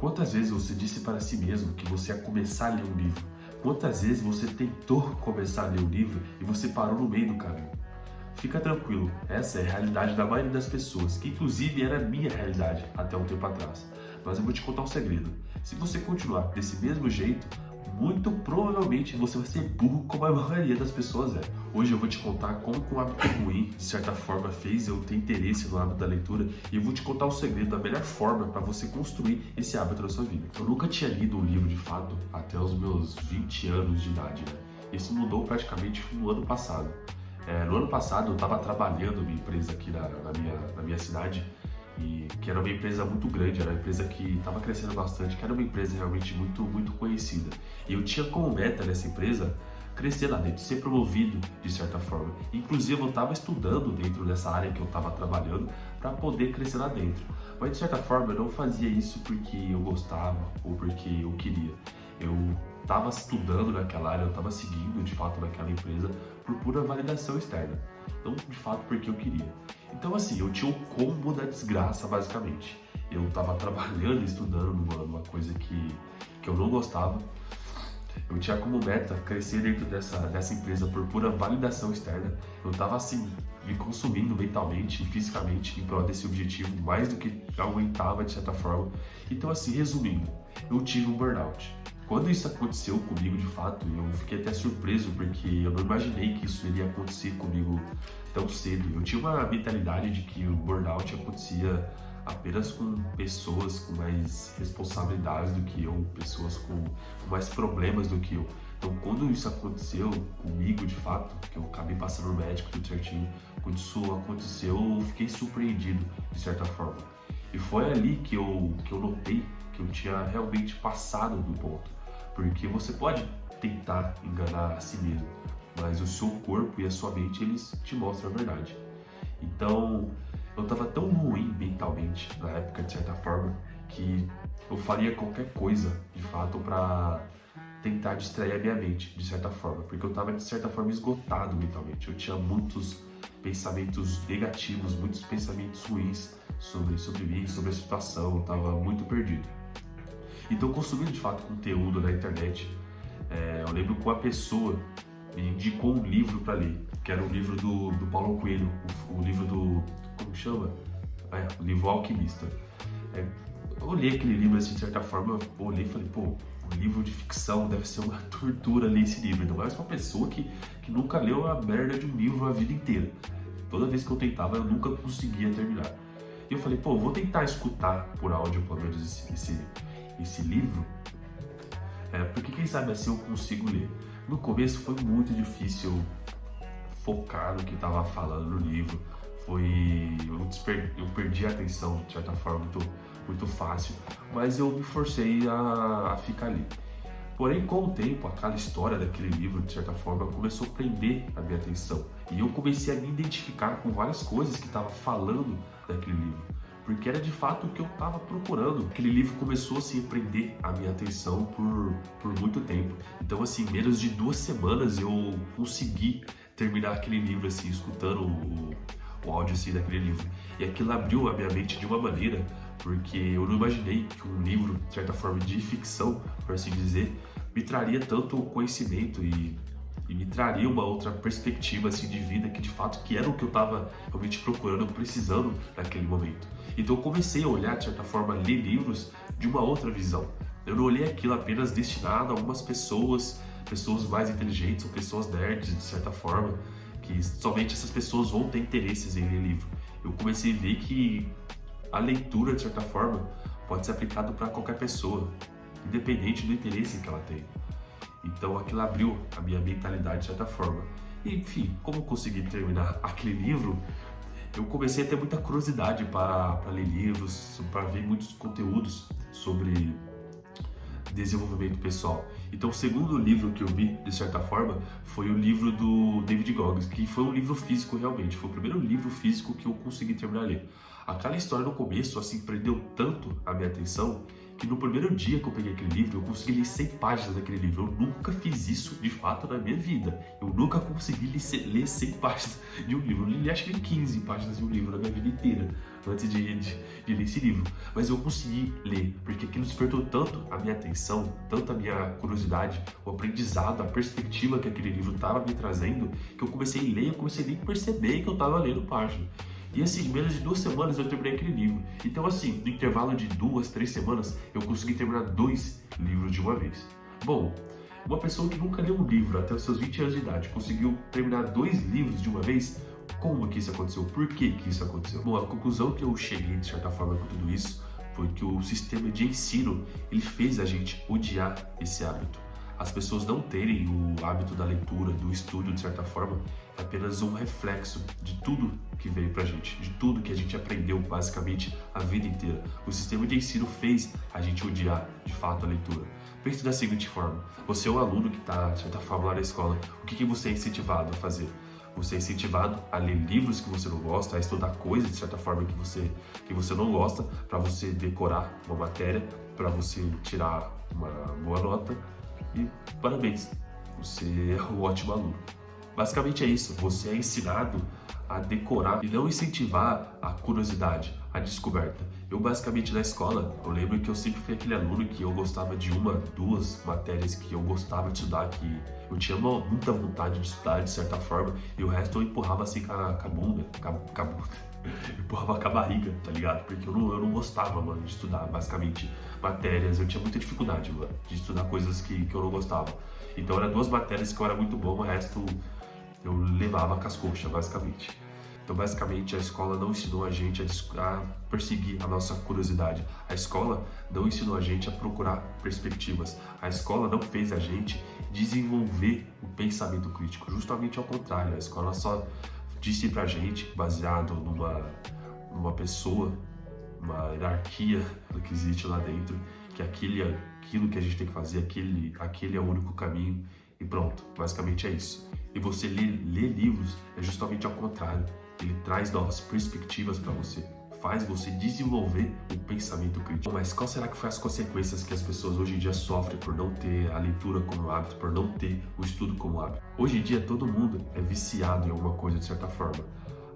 Quantas vezes você disse para si mesmo que você ia começar a ler um livro? Quantas vezes você tentou começar a ler um livro e você parou no meio do caminho? Fica tranquilo, essa é a realidade da maioria das pessoas, que inclusive era a minha realidade até um tempo atrás. Mas eu vou te contar um segredo. Se você continuar desse mesmo jeito, muito provavelmente você vai ser burro como a maioria das pessoas é. Hoje eu vou te contar como que um hábito ruim, de certa forma, fez eu ter interesse no hábito da leitura e eu vou te contar o segredo da melhor forma para você construir esse hábito na sua vida. Eu nunca tinha lido um livro de fato até os meus 20 anos de idade, né? Isso mudou praticamente no ano passado. No ano passado eu estava trabalhando numa empresa aqui na minha cidade, e que era uma empresa muito grande, era uma empresa que estava crescendo bastante, que era uma empresa realmente muito conhecida. E eu tinha como meta nessa empresa crescer lá dentro, ser promovido de certa forma. Inclusive eu estava estudando dentro dessa área que eu estava trabalhando para poder crescer lá dentro. Mas de certa forma eu não fazia isso porque eu gostava ou porque eu queria. Eu estava estudando naquela área, eu estava seguindo de fato naquela empresa por pura validação externa, não de fato porque eu queria. Então assim, eu tinha o combo da desgraça basicamente. Eu estava trabalhando e estudando numa coisa que eu não gostava. Eu tinha como meta crescer dentro dessa empresa por pura validação externa. Eu estava assim, me consumindo mentalmente e fisicamente em prol desse objetivo, mais do que eu aguentava de certa forma. Então assim, resumindo, eu tive um burnout. Quando isso aconteceu comigo de fato, eu fiquei até surpreso porque eu não imaginei que isso iria acontecer comigo tão cedo. Eu tinha uma mentalidade de que o burnout acontecia apenas com pessoas com mais responsabilidades do que eu, pessoas com mais problemas do que eu. Então, quando isso aconteceu comigo de fato, que eu acabei passando no médico tudo certinho, quando isso aconteceu, eu fiquei surpreendido de certa forma. E foi ali que eu notei que eu tinha realmente passado do ponto. Porque você pode tentar enganar a si mesmo, mas o seu corpo e a sua mente, eles te mostram a verdade. Então, eu estava tão ruim mentalmente na época, de certa forma, que eu faria qualquer coisa, de fato, para tentar distrair a minha mente, de certa forma, porque eu estava, de certa forma, esgotado mentalmente. Eu tinha muitos pensamentos negativos, muitos pensamentos ruins sobre mim, sobre a situação, eu estava muito perdido. Então, consumindo de fato conteúdo na internet, eu lembro que uma pessoa me indicou um livro para ler, que era o livro do Paulo Coelho, o livro do... como chama? O livro Alquimista. Eu olhei aquele livro assim, de certa forma, eu olhei e falei, pô, um livro de ficção deve ser uma tortura ler esse livro, ainda mais uma pessoa que nunca leu a merda de um livro a vida inteira. Toda vez que eu tentava, eu nunca conseguia terminar. E eu falei, pô, vou tentar escutar por áudio, pelo menos, esse livro, porque quem sabe assim eu consigo ler. No começo foi muito difícil focar no que estava falando no livro, eu perdi a atenção de certa forma muito fácil, mas eu me forcei a ficar ali. Porém, com o tempo, aquela história daquele livro, de certa forma, começou a prender a minha atenção. E eu comecei a me identificar com várias coisas que estava falando daquele livro, porque era de fato o que eu estava procurando. Aquele livro começou assim, a prender a minha atenção por muito tempo. Então, assim, menos de 2 semanas eu consegui terminar aquele livro, assim, escutando o áudio assim, daquele livro. E aquilo abriu a minha mente de uma maneira, porque eu não imaginei que um livro, de certa forma, de ficção, por assim dizer, me traria tanto conhecimento e me traria uma outra perspectiva assim, de vida que de fato que era o que eu estava realmente procurando, precisando naquele momento. Então eu comecei a olhar, de certa forma, ler livros de uma outra visão. Eu não olhei aquilo apenas destinado a algumas pessoas mais inteligentes ou pessoas nerds, de certa forma, que somente essas pessoas vão ter interesses em ler livro. Eu comecei a ver que a leitura, de certa forma, pode ser aplicada para qualquer pessoa, independente do interesse que ela tem. Então aquilo abriu a minha mentalidade de certa forma. E, enfim, como eu consegui terminar aquele livro, eu comecei a ter muita curiosidade para ler livros, para ver muitos conteúdos sobre desenvolvimento pessoal. Então o segundo livro que eu vi, de certa forma, foi o livro do David Goggins, que foi um livro físico realmente, foi o primeiro livro físico que eu consegui terminar de ler. Aquela história no começo, assim, prendeu tanto a minha atenção que no primeiro dia que eu peguei aquele livro, eu consegui ler 100 páginas daquele livro. Eu nunca fiz isso, de fato, na minha vida. Eu nunca consegui ler 100 páginas de um livro. Eu li, acho que 15 páginas de um livro na minha vida inteira, antes de ler esse livro. Mas eu consegui ler, porque aquilo despertou tanto a minha atenção, tanto a minha curiosidade, o aprendizado, a perspectiva que aquele livro estava me trazendo, que eu comecei a ler, eu comecei a nem perceber que eu estava lendo página. E assim, em menos de 2 semanas eu terminei aquele livro. Então assim, no intervalo de 2, 3 semanas, eu consegui terminar 2 livros de uma vez. Bom, uma pessoa que nunca leu um livro até os seus 20 anos de idade conseguiu terminar 2 livros de uma vez? Como que isso aconteceu? Por que que isso aconteceu? Bom, a conclusão que eu cheguei, de certa forma, com tudo isso, foi que o sistema de ensino, ele fez a gente odiar esse hábito. As pessoas não terem o hábito da leitura, do estudo, de certa forma, é apenas um reflexo de tudo que veio pra gente, de tudo que a gente aprendeu, basicamente, a vida inteira. O sistema de ensino fez a gente odiar, de fato, a leitura. Pense da seguinte forma: você é um aluno que está, de certa forma, lá na escola. O que você é incentivado a fazer? Você é incentivado a ler livros que você não gosta, a estudar coisas, de certa forma, que você não gosta, para você decorar uma matéria, para você tirar uma boa nota. E parabéns, você é um ótimo aluno. Basicamente é isso, você é ensinado a decorar e não incentivar a curiosidade, a descoberta. Eu basicamente na escola, eu lembro que eu sempre fui aquele aluno que eu gostava de 1, 2 matérias que eu gostava de estudar, que eu tinha muita vontade de estudar de certa forma, e o resto eu empurrava assim com a bunda, empurrava com a barriga, tá ligado? Porque eu não gostava, mano, de estudar basicamente matérias, eu tinha muita dificuldade, mano, de estudar coisas que eu não gostava. Então eram 2 matérias que eu era muito bom, o resto eu levava com as coxas, basicamente. Então, basicamente, a escola não ensinou a gente a perseguir a nossa curiosidade. A escola não ensinou a gente a procurar perspectivas. A escola não fez a gente desenvolver o pensamento crítico. Justamente ao contrário, a escola só disse pra gente, baseado numa pessoa, uma hierarquia do que existe lá dentro, que aquilo que a gente tem que fazer, aquele é o único caminho. E pronto, basicamente é isso. E você ler livros é justamente ao contrário. Ele traz novas perspectivas para você, faz você desenvolver o pensamento crítico. Mas qual será que foi as consequências que as pessoas hoje em dia sofrem por não ter a leitura como hábito, por não ter o estudo como hábito? Hoje em dia todo mundo é viciado em alguma coisa de certa forma.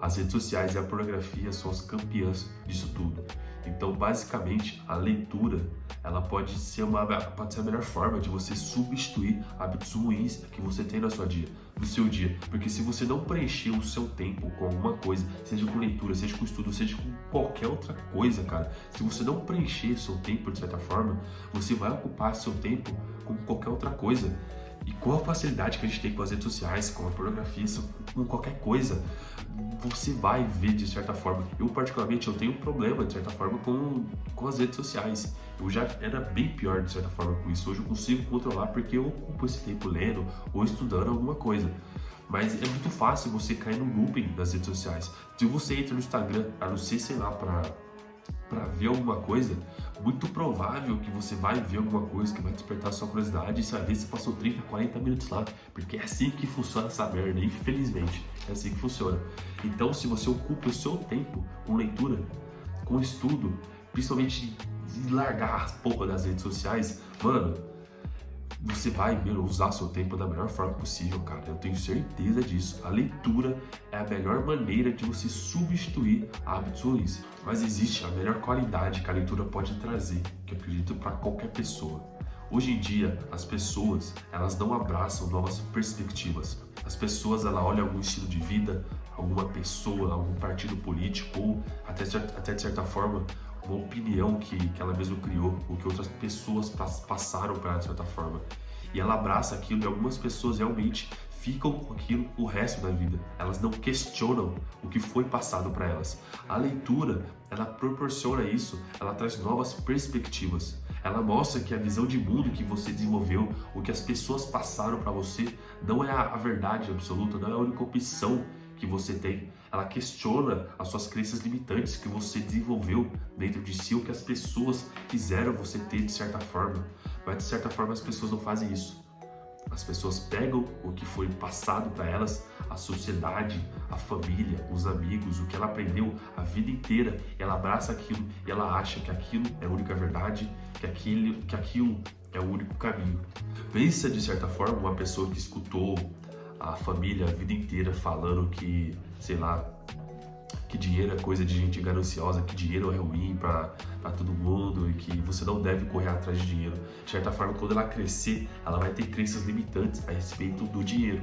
As redes sociais e a pornografia são as campeãs disso tudo. Então, basicamente, a leitura, ela pode ser a melhor forma de você substituir hábitos ruins que você tem no seu dia. Porque se você não preencher o seu tempo com alguma coisa, seja com leitura, seja com estudo, seja com qualquer outra coisa, cara, se você não preencher o seu tempo de certa forma, você vai ocupar seu tempo com qualquer outra coisa. E com a facilidade que a gente tem com as redes sociais, com a pornografia, com qualquer coisa, você vai ver de certa forma. Eu particularmente, eu tenho um problema de certa forma com as redes sociais. Eu já era bem pior de certa forma com isso. Hoje eu consigo controlar porque eu ocupo esse tempo lendo ou estudando alguma coisa. Mas é muito fácil você cair no looping das redes sociais. Se você entra no Instagram, a não ser, sei lá, para ver alguma coisa, muito provável que você vai ver alguma coisa que vai despertar a sua curiosidade e você vai ver se passou 30, 40 minutos lá, porque é assim que funciona essa merda, infelizmente, é assim que funciona. Então, se você ocupa o seu tempo com leitura, com estudo, principalmente de largar um pouco das redes sociais, mano, você vai usar seu tempo da melhor forma possível, cara. Eu tenho certeza disso. A leitura é a melhor maneira de você substituir hábitos ruins. Mas existe a melhor qualidade que a leitura pode trazer, que eu acredito para qualquer pessoa. Hoje em dia, as pessoas, elas não abraçam novas perspectivas. As pessoas, elas olham algum estilo de vida, alguma pessoa, algum partido político ou até de certa forma uma opinião que ela mesma criou, ou que outras pessoas passaram para ela de certa forma. E ela abraça aquilo e algumas pessoas realmente ficam com aquilo o resto da vida. Elas não questionam o que foi passado para elas. A leitura, ela proporciona isso, ela traz novas perspectivas. Ela mostra que a visão de mundo que você desenvolveu, o que as pessoas passaram para você, não é a verdade absoluta, não é a única opção que você tem. Ela questiona as suas crenças limitantes que você desenvolveu dentro de si, o que as pessoas fizeram você ter de certa forma. Mas de certa forma as pessoas não fazem isso. As pessoas pegam o que foi passado para elas, a sociedade, a família, os amigos, o que ela aprendeu a vida inteira. Ela abraça aquilo e ela acha que aquilo é a única verdade, que aquilo é o único caminho. Pensa, de certa forma, uma pessoa que escutou a família a vida inteira falando que, sei lá, que dinheiro é coisa de gente gananciosa, que dinheiro é ruim para todo mundo e que você não deve correr atrás de dinheiro. De certa forma, quando ela crescer, ela vai ter crenças limitantes a respeito do dinheiro.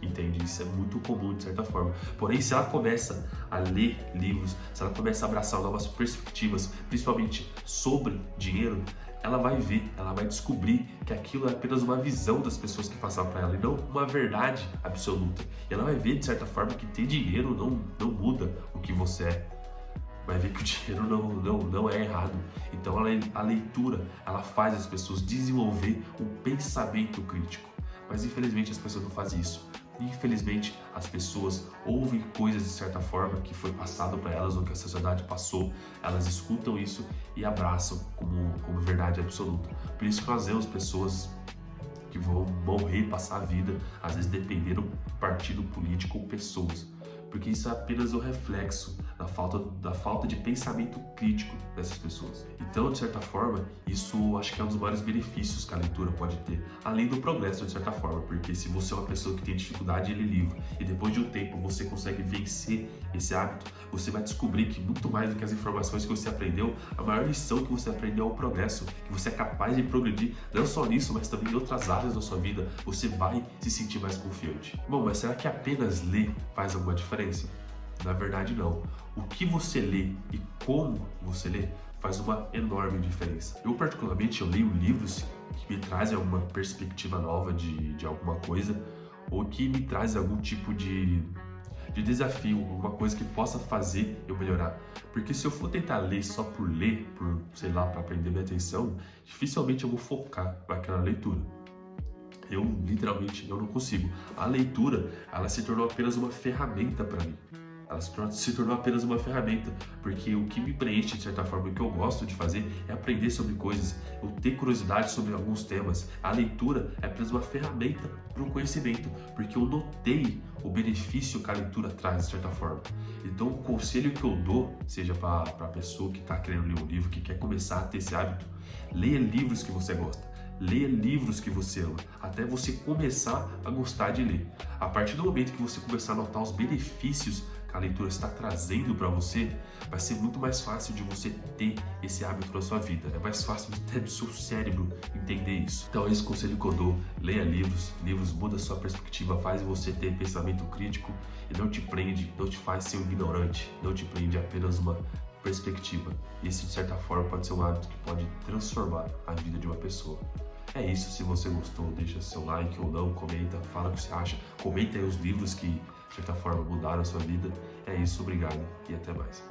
Entende? Isso é muito comum, de certa forma. Porém, se ela começa a ler livros, se ela começa a abraçar novas perspectivas, principalmente sobre dinheiro, ela vai ver, ela vai descobrir que aquilo é apenas uma visão das pessoas que passaram para ela e não uma verdade absoluta. E ela vai ver, de certa forma, que ter dinheiro não muda o que você é. Vai ver que o dinheiro não é errado. Então a leitura, ela faz as pessoas desenvolver um pensamento crítico. Mas infelizmente as pessoas não fazem isso. Infelizmente as pessoas ouvem coisas de certa forma que foi passado para elas ou que a sociedade passou, elas escutam isso e abraçam como verdade absoluta. Por isso que nós vemos pessoas que vão morrer, passar a vida, às vezes dependendo do partido político ou pessoas. Porque isso é apenas o reflexo da falta de pensamento crítico dessas pessoas. Então, de certa forma, isso acho que é um dos maiores benefícios que a leitura pode ter, além do progresso, de certa forma, porque se você é uma pessoa que tem dificuldade em ler livro e depois de um tempo você consegue vencer esse hábito, você vai descobrir que muito mais do que as informações que você aprendeu, a maior lição que você aprendeu é o progresso, que você é capaz de progredir, não só nisso, mas também em outras áreas da sua vida, você vai se sentir mais confiante. Bom, mas será que apenas ler faz alguma diferença? Na verdade, não. O que você lê e como você lê faz uma enorme diferença. Eu, particularmente, eu leio livros que me trazem alguma perspectiva nova de alguma coisa ou que me trazem algum tipo de desafio, alguma coisa que possa fazer eu melhorar. Porque se eu for tentar ler só por ler, sei lá, para prender minha atenção, dificilmente eu vou focar naquela leitura. Eu não consigo. A leitura, ela se tornou apenas uma ferramenta para mim. Ela se tornou apenas uma ferramenta, porque o que me preenche, de certa forma, o que eu gosto de fazer é aprender sobre coisas, eu ter curiosidade sobre alguns temas. A leitura é apenas uma ferramenta para o conhecimento, porque eu notei o benefício que a leitura traz, de certa forma. Então, o conselho que eu dou, seja para a pessoa que está querendo ler um livro, que quer começar a ter esse hábito, leia livros que você gosta. Leia livros que você ama, até você começar a gostar de ler. A partir do momento que você começar a notar os benefícios que a leitura está trazendo para você, vai ser muito mais fácil de você ter esse hábito na sua vida. É mais fácil até do seu cérebro entender isso. Então, esse conselho que eu dou: leia livros. Livros mudam a sua perspectiva, faz você ter pensamento crítico e não te prende, não te faz ser um ignorante, não te prende apenas uma perspectiva. Isso, de certa forma, pode ser um hábito que pode transformar a vida de uma pessoa. É isso, se você gostou, deixa seu like ou não, comenta, fala o que você acha, comenta aí os livros que, de certa forma, mudaram a sua vida. É isso, obrigado e até mais.